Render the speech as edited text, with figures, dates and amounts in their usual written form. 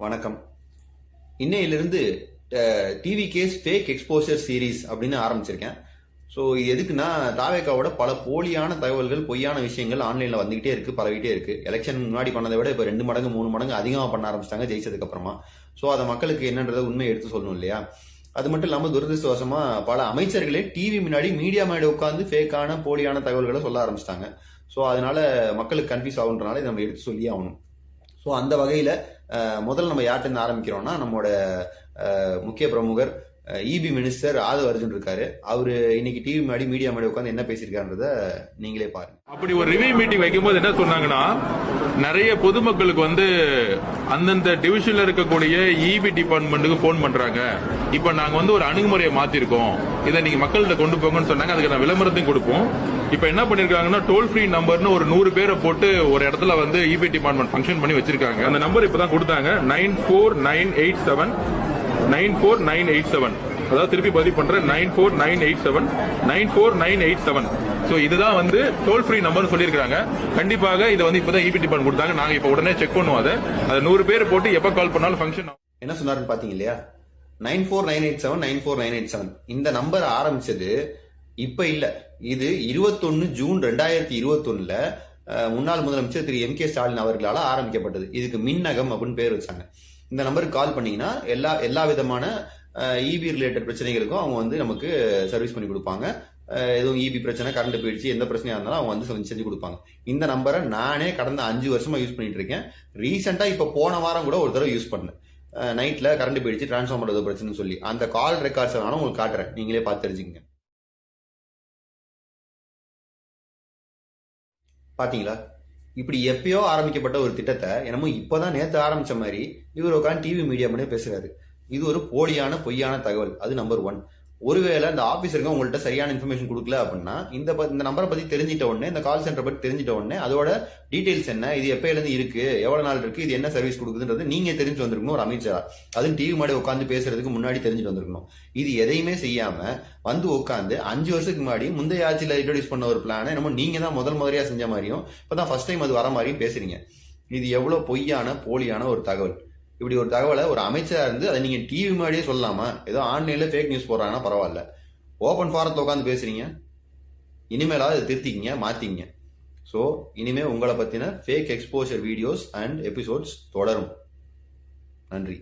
வணக்கம். இன்னையிலிருந்து TV case fake exposure series அப்படின்னு ஆரம்பிச்சிருக்கேன். ஸோ இது எதுக்குன்னா, தாவேக்காவோட பல போலியான தகவல்கள், பொய்யான விஷயங்கள் ஆன்லைன்ல வந்துகிட்டே இருக்கு, பரவிட்டே இருக்கு. எலெக்ஷன் முன்னாடி பண்ணதை விட இப்போ 2 மடங்கு 3 மடங்கு அதிகமாக பண்ண ஆரம்பிச்சிட்டாங்க ஜெயிச்சதுக்கு அப்புறமா. ஸோ அதை மக்களுக்கு என்னன்றதை உண்மையை எடுத்து சொல்லணும் இல்லையா? அது மட்டும் இல்லாமல் துரதிருஷ்டவசமா பல அமைச்சர்களே டிவி முன்னாடி மீடியா முன்னாடி உட்காந்து ஃபேக்கான போலியான தகவல்களை சொல்ல ஆரம்பிச்சிட்டாங்க. ஸோ அதனால மக்களுக்கு கன்ஃபியூஸ் ஆகுன்றனால இதை நம்ம எடுத்து சொல்லி ஆகணும். ஸோ அந்த வகையில் முதல்ல நம்ம யார்கிட்ட ஆரம்பிக்கிறோம்னா, நம்மளோட முக்கிய பிரமுகர் இபி மினிஸ்டர் ஆதவ் அர்ஜுன் இருக்காரு. அவரு இன்னைக்கு டிவி முன்னாடி மீடியா முன்னாடி உட்காந்து என்ன பேசியிருக்காருன்றத நீங்களே பாருங்க. அப்படி ஒரு ரிவ்யூ மீட்டிங் வைக்கும்போது என்ன சொன்னாங்கன்னா, நிறைய பொதுமக்களுக்கு அந்தந்த டிவிஷன்ல இருக்கக்கூடிய இபி டிபார்ட்மெண்ட்டுக்கு போன் பண்றாங்க. இப்ப நாங்க ஒரு அணுகுமுறையை மாத்திருக்கோம், இதை நீங்க மக்கள்கிட்ட கொண்டு போங்கன்னு சொன்னாங்க. அதுக்கு நான் விளம்பரத்தையும் கொடுப்போம். இப்ப என்ன பண்ணிருக்காங்கன்னா, டோல் ஃப்ரீ நம்பர்னு ஒரு 100 பேரை போட்டு ஒரு இடத்துல இபி டிபார்ட்மெண்ட் ஃபங்க்ஷன் பண்ணி வச்சிருக்காங்க. அந்த நம்பர் இப்பதான் கொடுத்தாங்க, 94987. அதாவது திருப்பி பதிவு பண்றேன், 94987. சோ இதுதான் டோல் ஃப்ரீ நம்பர் சொல்லியிருக்காங்க. கண்டிப்பாக இதை இப்பதான் இபி டிபார்ட்மெண்ட் கொடுத்தாங்க. நாங்க இப்ப உடனே செக் பண்ணுவோம். அதை 100 பேர் போட்டு எப்ப கால் பண்ணாலும் ஃபங்க்ஷன். என்ன சொன்னாருன்னு பாத்தீங்க இல்லையா? 94987 இந்த நம்பர் ஆரம்பிச்சது இப்ப இல்ல. இது 21 ஜூன் 2021 முன்னாள் முதலமைச்சர் திரு எம் கே ஸ்டாலின் அவர்களால் ஆரம்பிக்கப்பட்டது. இதுக்கு மின்னகம் அப்படின்னு பேர் வச்சாங்க. இந்த நம்பருக்கு கால் பண்ணீங்கன்னா எல்லா விதமான இபி ரிலேட்டட் பிரச்சனைகளுக்கும் அவங்க நமக்கு சர்வீஸ் பண்ணி கொடுப்பாங்க. எதுவும் இபி பிரச்சனை, கரண்ட் போயிடுச்சு, எந்த பிரச்சனையா இருந்தாலும் அவங்க செஞ்சு கொடுப்பாங்க. இந்த நம்பரை நானே கடந்த 5 வருஷமா யூஸ் பண்ணிட்டு இருக்கேன். ரீசெண்டா இப்ப போன வாரம் கூட ஒரு தடவை யூஸ் பண்ணேன். நைட்ல கரண்ட் போயிடுச்சு, டிரான்ஸ்ஃபார்மர் ஏதோ பிரச்சனைன்னு சொல்லி அந்த கால் ரெக்கார்ட்ஸ் வேணாலும் உங்களுக்கு காட்டுறேன், நீங்களே பார்த்து தெரிஞ்சுக்கங்க. பாத்தீங்களா? இப்படி எப்பயோ ஆரம்பிக்கப்பட்ட ஒரு திட்டத்தை என்னமோ இப்பதான் நேத்து ஆரம்பிச்ச மாதிரி இவர் உட்காந்து டிவி மீடியா முன்னே பேசுறாரு. இது ஒரு போலியான பொய்யான தகவல். அது நம்பர் 1. ஒருவேளை இந்த ஆபீசருக்கு உங்கள்கிட்ட சரியான இன்ஃபர்மேஷன் கொடுக்கல அப்படின்னா, இந்த நம்பரை பத்தி தெரிஞ்சிட்ட உடனே, இந்த கால் சென்டரை பத்தி தெரிஞ்சிட்ட உடனே அதோட டீடைல்ஸ் என்ன, இது எப்பயில இருந்து இருக்கு, எவ்வளவு நாள் இருக்கு, இது என்ன சர்வீஸ் கொடுக்குதுன்றது நீங்க தெரிஞ்சு வந்திருக்கணும். ஒரு அமைச்சரா அதுவும் டிவி முன்னாடி உட்காந்து பேசுறதுக்கு முன்னாடி தெரிஞ்சுட்டு வந்திருக்கணும். இது எதையுமே செய்யாம உட்காந்து 5 வருஷத்துக்கு முன்னாடி முந்தைய ஆட்சியில இன்ட்ரோடியூஸ் பண்ண ஒரு பிளான என்னமோ நீங்க தான் முதலியா செஞ்ச மாதிரியும் இப்பதான் ஃபர்ஸ்ட் டைம் அது வர மாதிரியும் பேசுறீங்க. இது எவ்வளவு பொய்யான போலியான ஒரு தகவல். இப்படி ஒரு தகவலை ஒரு அமைச்சரா இருந்து அதை நீங்க டிவி முன்னாடியே சொல்லலாமா? ஏதோ ஆன்லைன்ல ஃபேக் நியூஸ் போடுறாங்கன்னா பரவாயில்ல, ஓபன் ஃபாரத்துல உட்காந்து பேசுறீங்க. இனிமேலாவது அதை திருத்திக்கிங்க, மாத்திங்க. ஸோ இனிமே உங்களை பத்தின fake exposure videos and episodes தொடரும். நன்றி.